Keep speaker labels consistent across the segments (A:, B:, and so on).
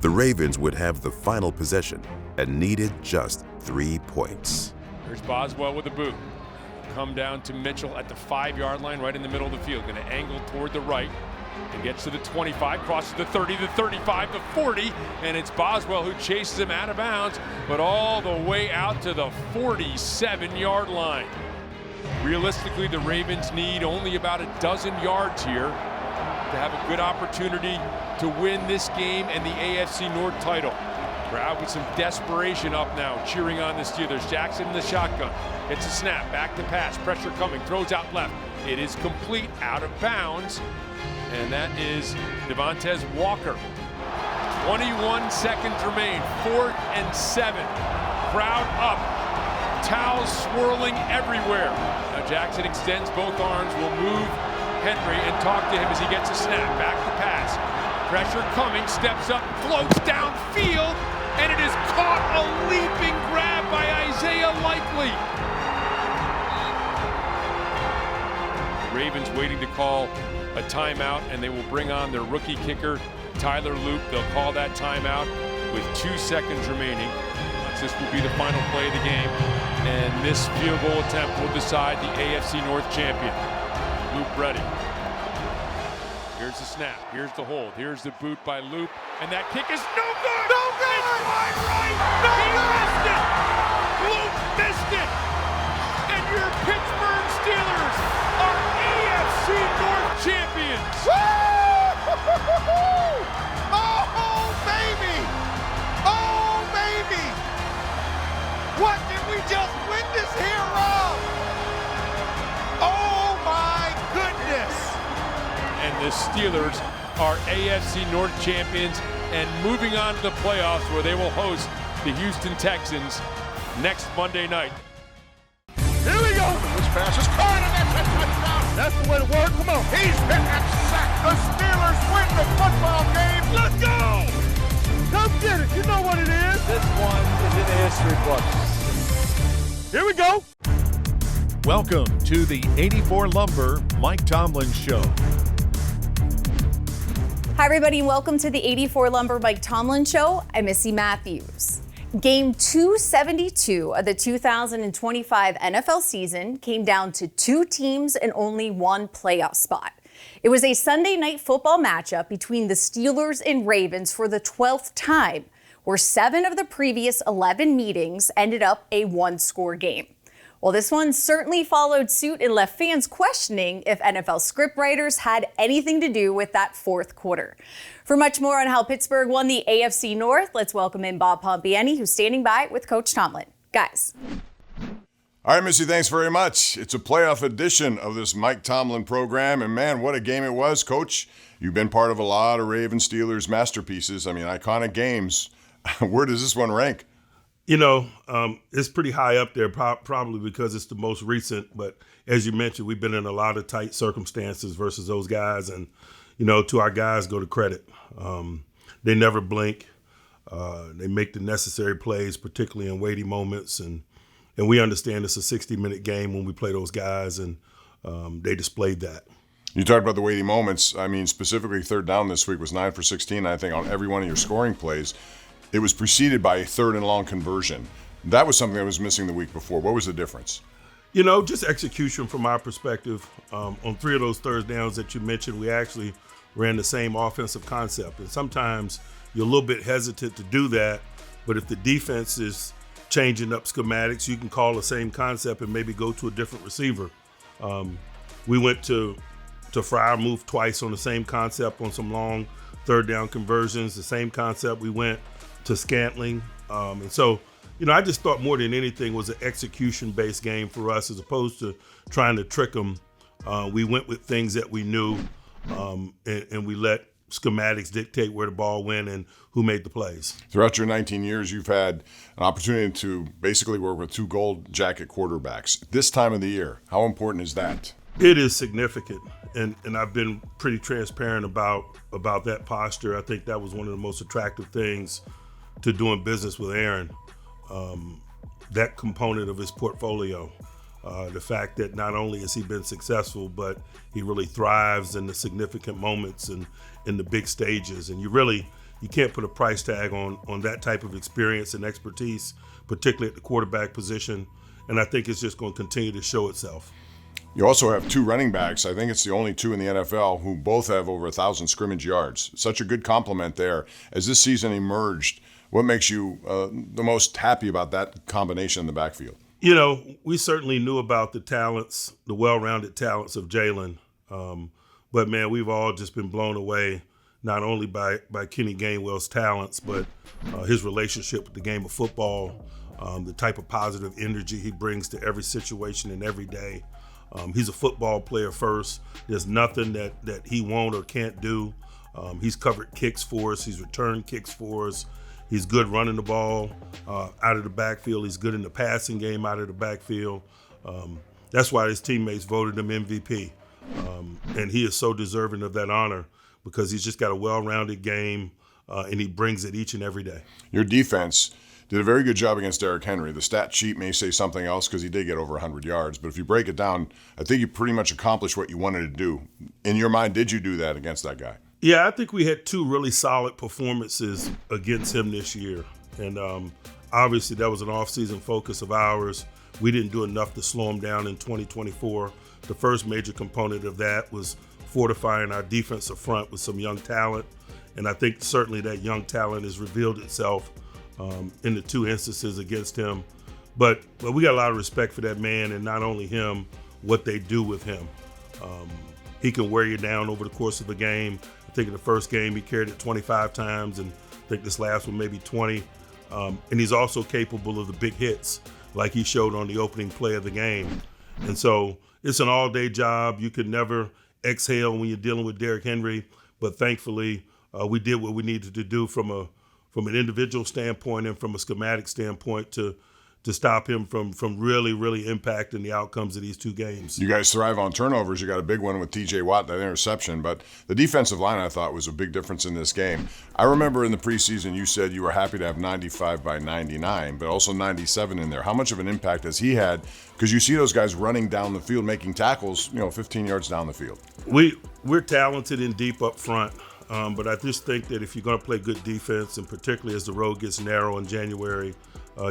A: The Ravens would have the final possession and needed just 3 points.
B: Here's Boswell with the boot. Come down to Mitchell at the 5-yard line, right in the middle of the field. Going to angle toward the right. And gets to the 25, crosses the 30, the 35, the 40, and it's Boswell who chases him out of bounds, but all the way out to the 47-yard line. Realistically, the Ravens need only about a dozen yards here to have a good opportunity to win this game and the AFC North title. Crowd with some desperation up now, cheering on the Steelers. Jackson in the shotgun, gets a snap, back to pass, pressure coming, throws out left. It is complete, out of bounds, and that is Devontae Walker. 21 seconds remain, 4th and 7. Crowd up, towels swirling everywhere. Now Jackson extends both arms, will move Henry and talk to him as he gets a snap, back to pass. Pressure coming, steps up, floats downfield, and it is caught, a leaping grab by Isaiah Likely. The Ravens waiting to call a timeout, and they will bring on their rookie kicker, Tyler Loop. They'll call that timeout with 2 seconds remaining. This will be the final play of the game, and this field goal attempt will decide the AFC North champion. Loop ready. Here's the snap, here's the hold, here's the boot by Loop, and that kick is no good! No good! It's wide right! No he good! Missed it! Loop missed it! And your Pittsburgh Steelers are AFC North champions!
C: Oh, baby! Oh, baby! What did we just witness here, Rob? Oh, my goodness!
B: And the Steelers are AFC North champions and moving on to the playoffs, where they will host the Houston Texans next Monday night.
C: Here we go! This pass is caught, and that's a touchdown! That's the way to work. Come on. He's hit that sack. The Steelers win the football game. Let's go! Come get it. You know what it is.
D: This one is in the history books.
C: Here we go.
E: Welcome to the 84 Lumber Mike Tomlin Show.
F: Hi, everybody. Welcome to the 84 Lumber Mike Tomlin Show. I'm Missi Matthews. Game 272 of the 2025 NFL season came down to 2 teams and only 1 playoff spot. It was a Sunday night football matchup between the Steelers and Ravens for the 12th time, where 7 of the previous 11 meetings ended up a 1-score game. Well, this one certainly followed suit and left fans questioning if NFL scriptwriters had anything to do with that 4th quarter. For much more on how Pittsburgh won the AFC North, let's welcome in Bob Pompeani, who's standing by with Coach Tomlin. Guys.
G: All right, Missy, thanks very much. It's a playoff edition of this Mike Tomlin program, and man, what a game it was. Coach, you've been part of a lot of Ravens Steelers masterpieces. I mean, iconic games. Where does this one rank?
H: You know, it's pretty high up there, probably because it's the most recent. But as you mentioned, we've been in a lot of tight circumstances versus those guys. And, you know, to our guys go to credit. They never blink. They make the necessary plays, particularly in weighty moments. And we understand it's a 60-minute game when we play those guys, and they displayed that.
G: You talked about the weighty moments. I mean, specifically 3rd down this week was 9 for 16, I think, on every one of your scoring plays. It was preceded by a 3rd and long conversion. That was something that was missing the week before. What was the difference?
H: You know, just execution from our perspective. On 3 of those 3rd downs that you mentioned, we actually ran the same offensive concept. And sometimes you're a little bit hesitant to do that, but if the defense is changing up schematics, you can call the same concept and maybe go to a different receiver. We went to Fryer, moved twice on the same concept on some long 3rd down conversions, the same concept. We went to Scantling. And so, you know, I just thought more than anything was an execution-based game for us as opposed to trying to trick them. We went with things that we knew, and we let schematics dictate where the ball went and who made the plays.
G: Throughout your 19 years, you've had an opportunity to basically work with 2 gold jacket quarterbacks. This time of the year, how important is that?
H: It is significant, and I've been pretty transparent about that posture. I think that was one of the most attractive things to doing business with Aaron, that component of his portfolio. The fact that not only has he been successful, but he really thrives in the significant moments and in the big stages. And you really you can't put a price tag on that type of experience and expertise, particularly at the quarterback position. And I think it's just going to continue to show itself.
G: You also have two running backs. I think it's the only two in the NFL who both have over 1,000 scrimmage yards. Such a good compliment there. As this season emerged, what makes you the most happy about that combination in the backfield?
H: You know, we certainly knew about the talents, the well-rounded talents of Jalen. But, man, we've all just been blown away, not only by Kenny Gainwell's talents, but his relationship with the game of football, the type of positive energy he brings to every situation and every day. He's a football player first. There's nothing that he won't or can't do. He's covered kicks for us. He's returned kicks for us. He's good running the ball out of the backfield. He's good in the passing game out of the backfield. That's why his teammates voted him MVP. And he is so deserving of that honor because he's just got a well-rounded game and he brings it each and every day.
G: Your defense did a very good job against Derrick Henry. The stat sheet may say something else because he did get over 100 yards. But if you break it down, I think you pretty much accomplished what you wanted to do. In your mind, did you do that against that guy?
H: Yeah, I think we had two really solid performances against him this year. And obviously that was an off-season focus of ours. We didn't do enough to slow him down in 2024. The first major component of that was fortifying our defensive front with some young talent. And I think certainly that young talent has revealed itself in the two instances against him. But we got a lot of respect for that man, and not only him, what they do with him. He can wear you down over the course of a game. I think in the first game he carried it 25 times, and I think this last one maybe 20. And he's also capable of the big hits like he showed on the opening play of the game. And so it's an all-day job. You can never exhale when you're dealing with Derrick Henry, but thankfully we did what we needed to do from an individual standpoint and from a schematic standpoint to stop him from really, really impacting the outcomes of these two games.
G: You guys thrive on turnovers. You got a big one with T.J. Watt, that interception. But the defensive line, I thought, was a big difference in this game. I remember in the preseason you said you were happy to have 95 by 99, but also 97 in there. How much of an impact has he had? Because you see those guys running down the field, making tackles, 15 yards down the field.
H: We're talented and deep up front. But I just think that if you're going to play good defense, and particularly as the road gets narrow in January,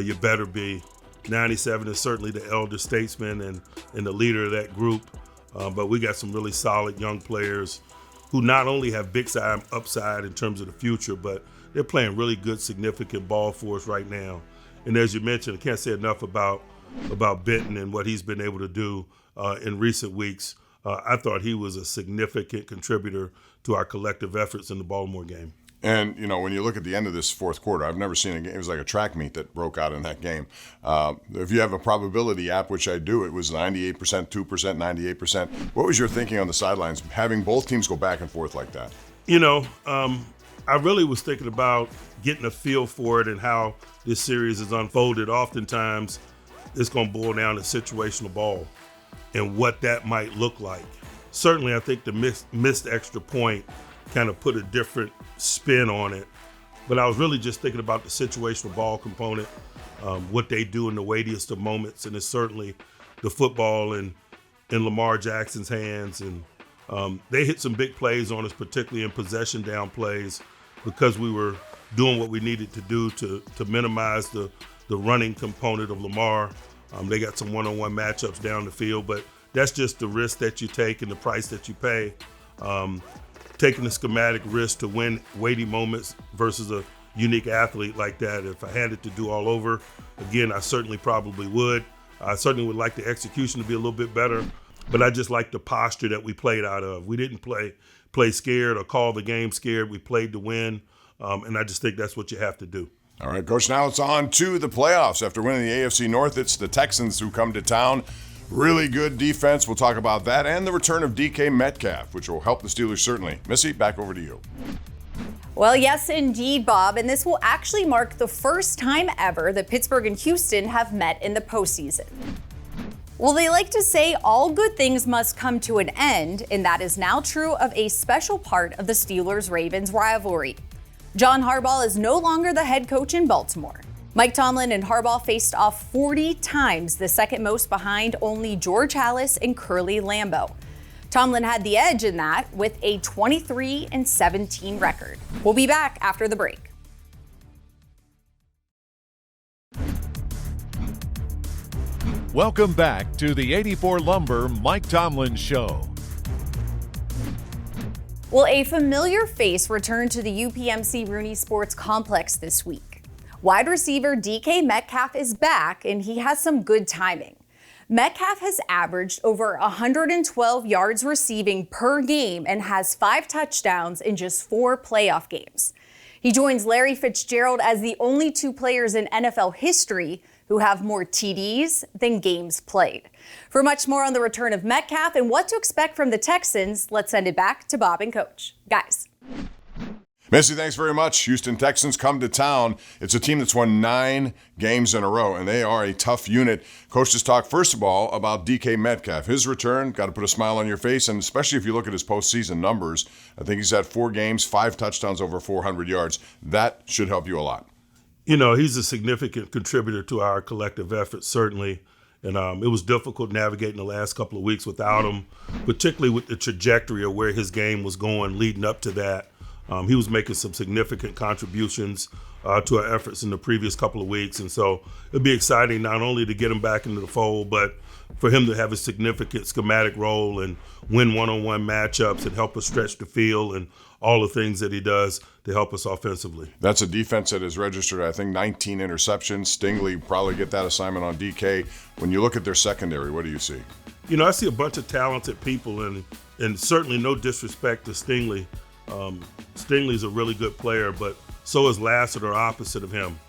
H: you better be. 97 is certainly the elder statesman and the leader of that group. But we got some really solid young players who not only have big upside in terms of the future, but they're playing really good, significant ball for us right now. And as you mentioned, I can't say enough about Benton and what he's been able to do in recent weeks. I thought he was a significant contributor to our collective efforts in the Baltimore game.
G: And, when you look at the end of this fourth quarter, I've never seen a game. It was like a track meet that broke out in that game. If you have a probability app, which I do, it was 98%, 2%, 98%. What was your thinking on the sidelines, having both teams go back and forth like that?
H: I really was thinking about getting a feel for it and how this series is unfolded. Oftentimes, it's going to boil down to situational ball and what that might look like. Certainly, I think the missed extra point kind of put a different spin on it. But I was really just thinking about the situational ball component, what they do in the weightiest of moments, and it's certainly the football in Lamar Jackson's hands. And they hit some big plays on us, particularly in possession down plays, because we were doing what we needed to do to minimize the running component of Lamar. They got some one-on-one matchups down the field, but that's just the risk that you take and the price that you pay. Taking the schematic risk to win weighty moments versus a unique athlete like that. If I had it to do all over, again, I certainly probably would. I certainly would like the execution to be a little bit better, but I just like the posture that we played out of. We didn't play scared or call the game scared. We played to win, and I just think that's what you have to do.
G: All right, Coach, now it's on to the playoffs. After winning the AFC North, it's the Texans who come to town. Really good defense. We'll talk about that and the return of DK Metcalf, which will help the Steelers certainly. Missy, back over to you.
F: Well, yes, indeed, Bob. And this will actually mark the first time ever that Pittsburgh and Houston have met in the postseason. Well, they like to say all good things must come to an end, and that is now true of a special part of the Steelers-Ravens rivalry. John Harbaugh is no longer the head coach in Baltimore. Mike Tomlin and Harbaugh faced off 40 times, the second most behind only George Halas and Curly Lambeau. Tomlin had the edge in that with a 23-17 record. We'll be back after the break.
E: Welcome back to the 84 Lumber Mike Tomlin Show.
F: Well, a familiar face returned to the UPMC Rooney Sports Complex this week. Wide receiver DK Metcalf is back, and he has some good timing. Metcalf has averaged over 112 yards receiving per game and has 5 touchdowns in just 4 playoff games. He joins Larry Fitzgerald as the only 2 players in NFL history who have more TDs than games played. For much more on the return of Metcalf and what to expect from the Texans, let's send it back to Bob and Coach. Guys.
G: Missi, thanks very much. Houston Texans come to town. It's a team that's won 9 games in a row, and they are a tough unit. Coach just talked, first of all, about DK Metcalf. His return, got to put a smile on your face, and especially if you look at his postseason numbers, I think he's had 4 games, 5 touchdowns, over 400 yards. That should help you a lot.
H: You know, he's a significant contributor to our collective effort, certainly. And it was difficult navigating the last couple of weeks without him, particularly with the trajectory of where his game was going leading up to that. He was making some significant contributions to our efforts in the previous couple of weeks. And so it'd be exciting not only to get him back into the fold, but for him to have a significant schematic role and win one-on-one matchups and help us stretch the field and all the things that he does to help us offensively.
G: That's a defense that has registered, I think, 19 interceptions. Stingley probably get that assignment on DK. When you look at their secondary, what do you see?
H: You know, I see a bunch of talented people, and certainly no disrespect to Stingley. Stingley's a really good player, but so is Lassiter, opposite of him.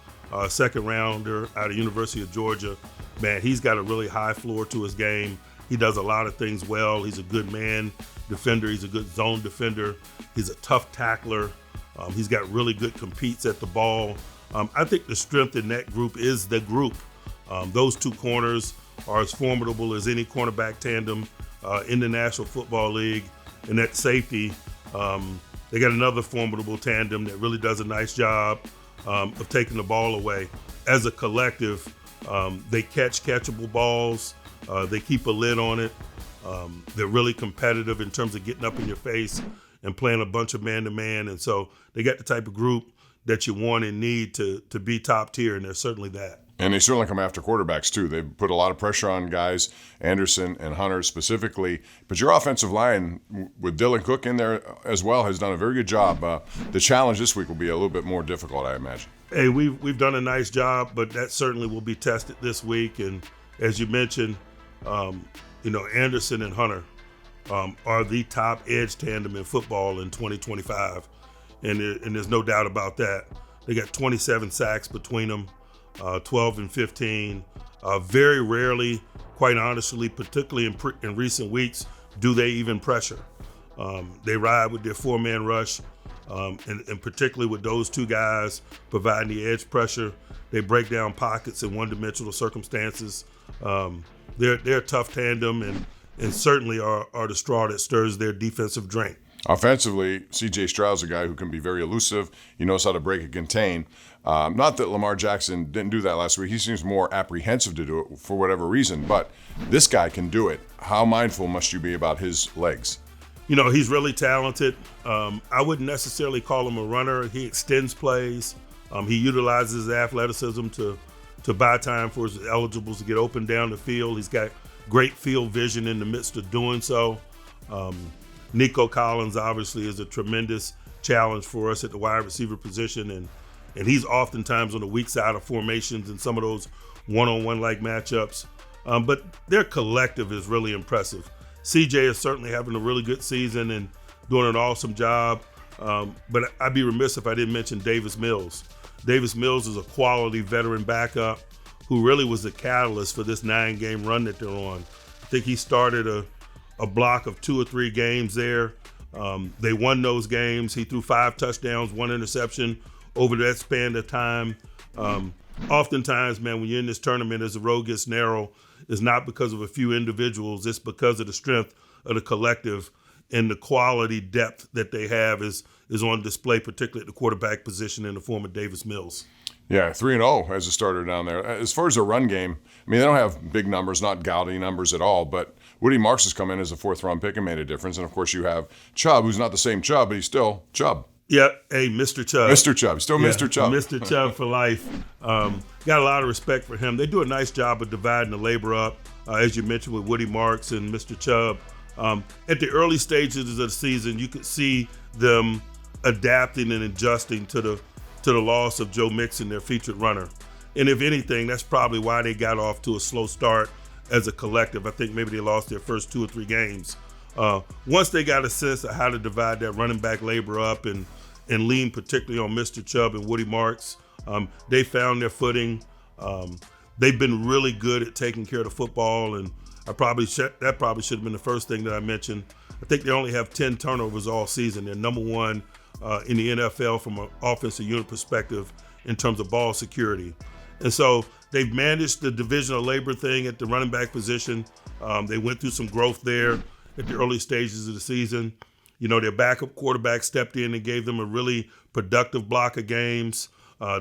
H: Second rounder out of University of Georgia. Man, he's got a really high floor to his game. He does a lot of things well. He's a good man defender. He's a good zone defender. He's a tough tackler. He's got really good competes at the ball. I think the strength in that group is the group. Those 2 corners are as formidable as any cornerback tandem in the National Football League. And that safety, they got another formidable tandem that really does a nice job of taking the ball away. As a collective, they catch catchable balls. They keep a lid on it. They're really competitive in terms of getting up in your face and playing a bunch of man-to-man. And so they got the type of group that you want and need to be top tier, and they're certainly that.
G: And they certainly come after quarterbacks, too. They put a lot of pressure on guys, Anderson and Hunter specifically. But your offensive line, with Dylan Cook in there as well, has done a very good job. The challenge this week will be a little bit more difficult, I imagine.
H: Hey, we've done a nice job, but that certainly will be tested this week. And as you mentioned, Anderson and Hunter are the top edge tandem in football in 2025. And there's no doubt about that. They got 27 sacks between them. 12 and 15. Very rarely, quite honestly, particularly in recent weeks, do they even pressure. They ride with their 4-man rush, and particularly with those 2 guys providing the edge pressure. They break down pockets in one-dimensional circumstances. They're a tough tandem and certainly are the straw that stirs their defensive drink.
G: Offensively, C.J. Stroud's a guy who can be very elusive. He knows how to break and contain. Not that Lamar Jackson didn't do that last week. He seems more apprehensive to do it for whatever reason, but this guy can do it. How mindful must you be about his legs?
H: You know, he's really talented. I wouldn't necessarily call him a runner. He extends plays. He utilizes his athleticism to buy time for his eligibles to get open down the field. He's got great field vision in the midst of doing so. Nico Collins obviously is a tremendous challenge for us at the wide receiver position, and he's oftentimes on the weak side of formations in some of those one-on-one like matchups. But their collective is really impressive. CJ is certainly having a really good season and doing an awesome job. But I'd be remiss if I didn't mention Davis Mills. Davis Mills is a quality veteran backup who really was the catalyst for this 9-game run that they're on. I think he started a block of 2 or 3 games there. They won those games. He threw 5 touchdowns, 1 interception over that span of time. Oftentimes, man, when you're in this tournament, as the road gets narrow, it's not because of a few individuals. It's because of the strength of the collective and the quality depth that they have is on display, particularly at the quarterback position in the form of Davis Mills.
G: Yeah, 3-0 as a starter down there. As far as a run game, I mean, they don't have big numbers, not gaudy numbers at all, but Woody Marks has come in as a 4th-round pick and made a difference. And, of course, you have Chubb, who's not the same Chubb, but he's still Chubb.
H: Yeah, hey, Mr. Chubb.
G: Mr. Chubb. Still Mr. Chubb.
H: Mr. Chubb for life. Got a lot of respect for him. They do a nice job of dividing the labor up, as you mentioned, with Woody Marks and Mr. Chubb. At the early stages of the season, you could see them adapting and adjusting to the loss of Joe Mixon, their featured runner. And if anything, that's probably why they got off to a slow start as a collective. I think maybe they lost their first 2 or 3 games. Once they got a sense of how to divide that running back labor up and lean particularly on Mr. Chubb and Woody Marks, they found their footing. They've been really good at taking care of the football, and that probably should have been the first thing that I mentioned. I think they only have 10 turnovers all season. They're number 1 in the NFL from an offensive unit perspective in terms of ball security. And so they've managed the divisional labor thing at the running back position. They went through some growth there at the early stages of the season. You know, their backup quarterback stepped in and gave them a really productive block of games.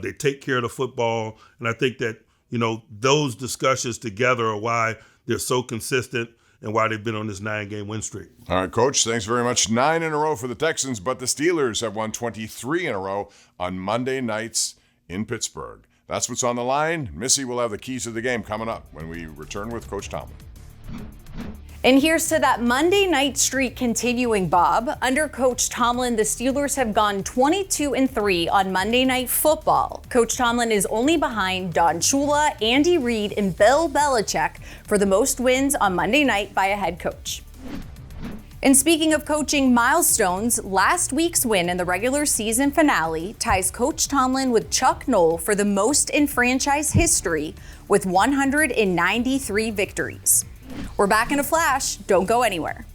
H: They take care of the football. And I think that, you know, those discussions together are why they're so consistent and why they've been on this 9-game win streak.
G: All right, Coach, thanks very much. 9 in a row for the Texans, but the Steelers have won 23 in a row on Monday nights in Pittsburgh. That's what's on the line. Missy will have the keys to the game coming up when we return with Coach Tomlin.
F: And here's to that Monday night streak continuing, Bob. Under Coach Tomlin, the Steelers have gone 22-3 on Monday Night Football. Coach Tomlin is only behind Don Shula, Andy Reid, and Bill Belichick for the most wins on Monday night by a head coach. And speaking of coaching milestones, last week's win in the regular season finale ties Coach Tomlin with Chuck Noll for the most in franchise history with 193 victories. We're back in a flash. Don't go anywhere.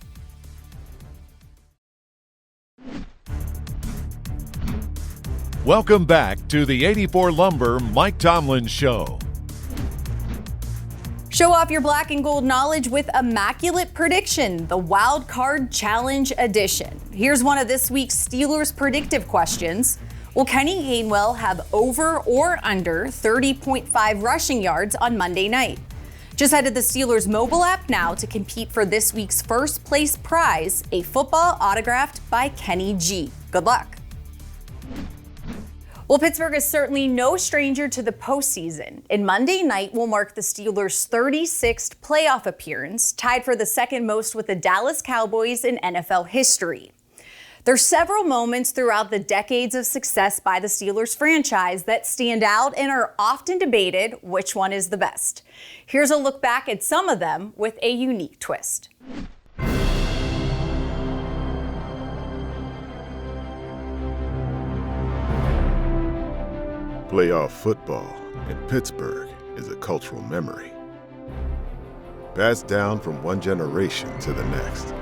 E: Welcome back to the 84 Lumber Mike Tomlin Show.
F: Show off your black and gold knowledge with Immaculate Prediction, the Wild Card Challenge edition. Here's one of this week's Steelers predictive questions. Will Kenny Gainwell have over or under 30.5 rushing yards on Monday night? Just head to the Steelers mobile app now to compete for this week's first place prize, a football autographed by Kenny G. Good luck. Well, Pittsburgh is certainly no stranger to the postseason, and Monday night will mark the Steelers' 36th playoff appearance, tied for the second most with the Dallas Cowboys in NFL history. There's several moments throughout the decades of success by the Steelers franchise that stand out and are often debated which one is the best. Here's a look back at some of them with a unique twist.
A: Playoff football in Pittsburgh is a cultural memory, passed down from one generation to the next.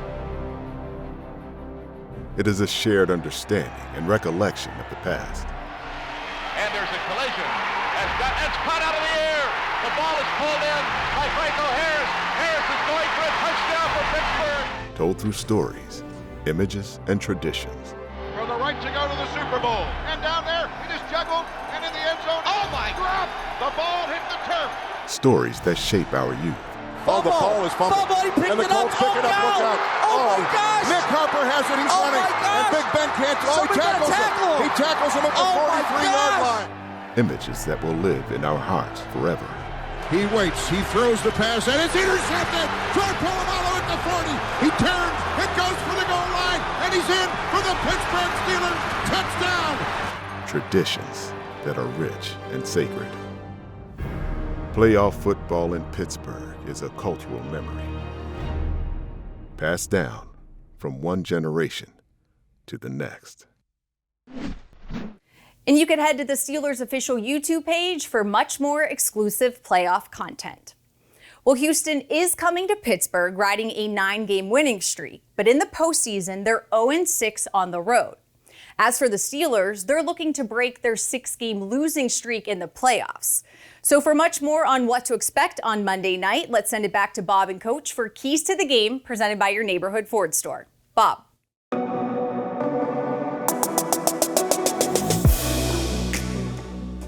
A: It is a shared understanding and recollection of the past.
C: And there's a collision. It's caught out of the air. The ball is pulled in by Franco Harris. Harris is going for a touchdown for Pittsburgh.
A: Told through stories, images, and traditions.
C: For the right to go to the Super Bowl. And down there, it is juggled and in the end zone. Oh my God! The ball hit the turf.
A: Stories that shape our youth.
C: Oh, the ball is fumbled. And the Colts pick it up. Look out. Oh, my gosh. Nick Harper has it. He's running. And Big Ben can't. Oh, he tackles him. He tackles him at the 43-yard line.
A: Images that will live in our hearts forever.
C: He waits. He throws the pass, and it's intercepted. Troy Polamalu at the 40. He turns and goes for the goal line, and he's in for the Pittsburgh Steelers. Touchdown.
A: Traditions that are rich and sacred. Playoff football in Pittsburgh is a cultural memory, passed down from one generation to the next.
F: And you can head to the Steelers official YouTube page for much more exclusive playoff content. Well, Houston is coming to Pittsburgh riding a 9-game winning streak, but in the postseason, they're 0-6 on the road. As for the Steelers, they're looking to break their 6-game losing streak in the playoffs. So for much more on what to expect on Monday night, let's send it back to Bob and Coach for Keys to the Game presented by your neighborhood Ford store. Bob.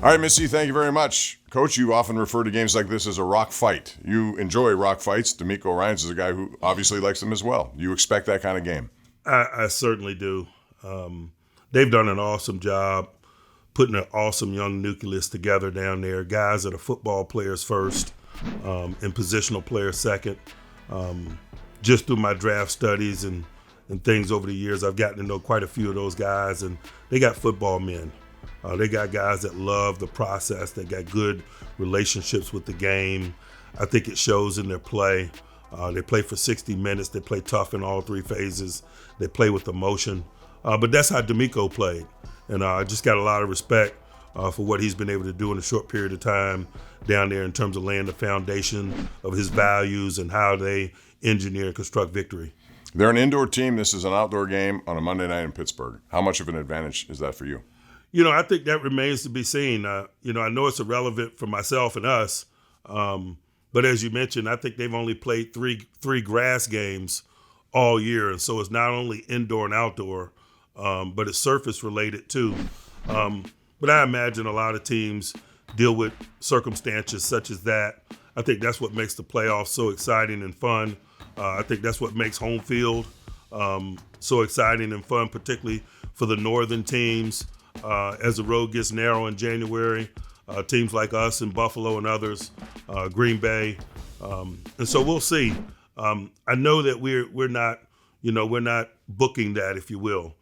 G: All right, Missy, thank you very much. Coach, you often refer to games like this as a rock fight. You enjoy rock fights. D'Amico Ryans is a guy who obviously likes them as well. You expect that kind of game?
H: I certainly do. They've done an awesome job putting an awesome young nucleus together down there. Guys that are football players first, and positional players second. Just through my draft studies and things over the years, I've gotten to know quite a few of those guys, and they got football men. They got guys that love the process. They got good relationships with the game. I think it shows in their play. They play for 60 minutes. They play tough in all three phases. They play with emotion. But that's how D'Amico played. And I just got a lot of respect for what he's been able to do in a short period of time down there in terms of laying the foundation of his values and how they engineer and construct victory.
G: They're an indoor team. This is an outdoor game on a Monday night in Pittsburgh. How much of an advantage is that for you?
H: I think that remains to be seen. I know it's irrelevant for myself and us, but as you mentioned, I think they've only played three grass games all year, and so it's not only indoor and outdoor, but it's surface related too. But I imagine a lot of teams deal with circumstances such as that. I think that's what makes the playoffs so exciting and fun. I think that's what makes home field so exciting and fun, particularly for the northern teams. As the road gets narrow in January, teams like us and Buffalo and others, Green Bay, and so we'll see. I know that we're not booking that, if you will.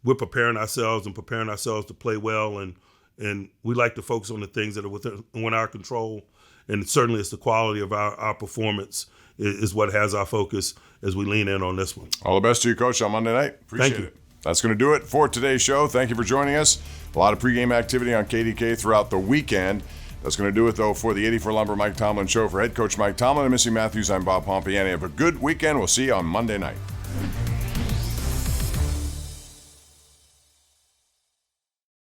H: We're preparing ourselves to play well, and we like to focus on the things that are within our control, and certainly it's the quality of our performance is what has our focus as we lean in on this one.
G: All the best to you, Coach, on Monday night. Appreciate it. That's going to do it for today's show. Thank you for joining us. A lot of pregame activity on KDK throughout the weekend. That's going to do it, though, for the 84 Lumber Mike Tomlin Show. For head coach Mike Tomlin and Missi Matthews, I'm Bob Pompeani. Have a good weekend. We'll see you on Monday night.